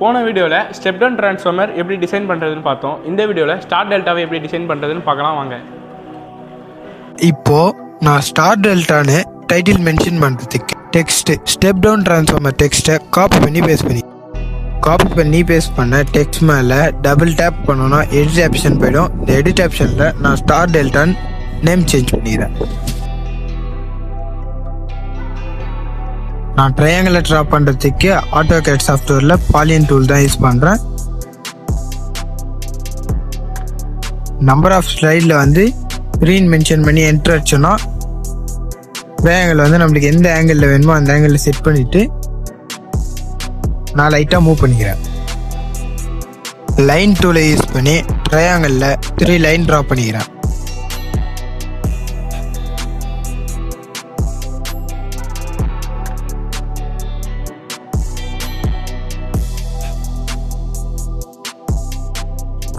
போன வீடியோவில் step down transformer எப்படி டிசைன் பண்ணுறதுன்னு பார்த்தோம். இந்த வீடியோவில் ஸ்டார் டெல்டாவை எப்படி டிசைன் பண்ணுறதுன்னு பார்க்கலாம் வாங்க. இப்போ நான் ஸ்டார் டெல்டான்னு டைட்டில் மென்ஷன் பண்ணுறதுக்கு டெக்ஸ்ட் ஸ்டெப் டவுன் ட்ரான்ஸ்ஃபார்மர் டெக்ஸ்ட்டை காப்பி பண்ணி பேஸ்ட் பண்ண டெக்ஸ்ட் மேலே டபுள் டேப் பண்ணோன்னா எடிட் ஆப்ஷன் போயிடும். இந்த எடிட் ஆப்ஷனில் நான் ஸ்டார் டெல்டான்னு நேம் சேஞ்ச் பண்ணிடுறேன். நான் ட்ரையாங்கிளை ட்ரா பண்ணுறதுக்கு ஆட்டோகேட் சாஃப்ட்வேரில் பாலியன் டூல் தான் யூஸ் பண்ணுறேன். நம்பர் ஆஃப் ஸ்லைடில் வந்து க்ரீன் மென்ஷன் பண்ணி என்ட்ரு அடிச்சோன்னா ட்ரையாங்கிள் வந்து நம்மளுக்கு எந்த ஆங்கிளில் வேணுமோ அந்த ஆங்கிளில் செட் பண்ணிவிட்டு நான் லைட்டாக மூவ் பண்ணிக்கிறேன். லைன் டூலை யூஸ் பண்ணி ட்ரையாங்கிளில் 3 லைன் ட்ரா பண்ணிக்கிறேன்.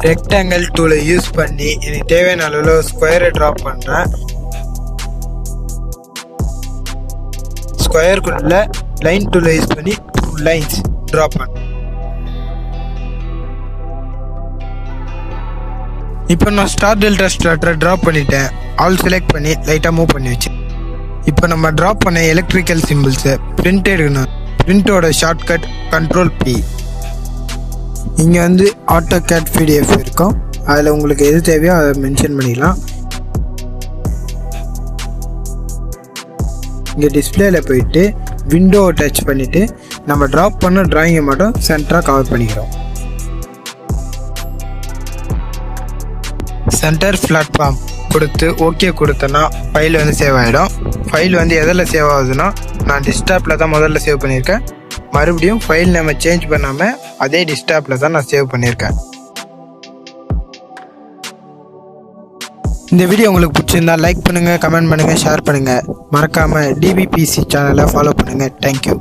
ரெக்டாங்கிள் டூலை யூஸ் பண்ணி எனக்கு தேவையான அளவில் ஸ்கொயரை ட்ரா பண்ணுறேன். ஸ்கொயருக்குள்ள லைன் டூலை யூஸ் பண்ணி 2 லைன்ஸ் ட்ரா பண்ணேன். இப்போ நான் ஸ்டார் டெல்டா ஸ்டார்டரை ட்ரா பண்ணிட்டேன். ஆல் செலக்ட் பண்ணி லைட்டாக மூவ் பண்ணி வச்சேன். இப்போ நம்ம ட்ரா பண்ண எலக்ட்ரிக்கல் சிம்பிள்ஸை பிரிண்ட் எடுக்கணும். பிரிண்டோட ஷார்ட்கட் Ctrl+P. இங்கே வந்து ஆட்டோகேட் PDF இருக்கும். அதில் உங்களுக்கு எது தேவையோ அதை மென்ஷன் பண்ணிக்கலாம். இங்கே டிஸ்பிளேல போயிட்டு விண்டோவை டச் பண்ணிவிட்டு நம்ம ட்ராப் பண்ண டிராயிங்கை மட்டும் சென்டராக கவர் பண்ணிக்கிறோம். சென்டர் பிளாட்ஃபார்ம் கொடுத்து ஓகே கொடுத்தேன்னா ஃபைல் வந்து சேவ் ஆகிடும். ஃபைல் வந்து எதில் சேவ் ஆகுதுன்னா நான் டெஸ்க்டாப்பில் தான் முதல்ல சேவ் பண்ணியிருக்கேன். மறுபடியும் ஃபைல் நம்ம சேஞ்ச் பண்ணாமல் அதே டெஸ்க்டாப்பில் தான் நான் சேவ் பண்ணியிருக்கேன். இந்த வீடியோ உங்களுக்கு பிடிச்சிருந்தா லைக் பண்ணுங்கள், கமெண்ட் பண்ணுங்கள், ஷேர் பண்ணுங்கள். மறக்காமல் DBPC சேனலை ஃபாலோ பண்ணுங்கள். தேங்க்யூ.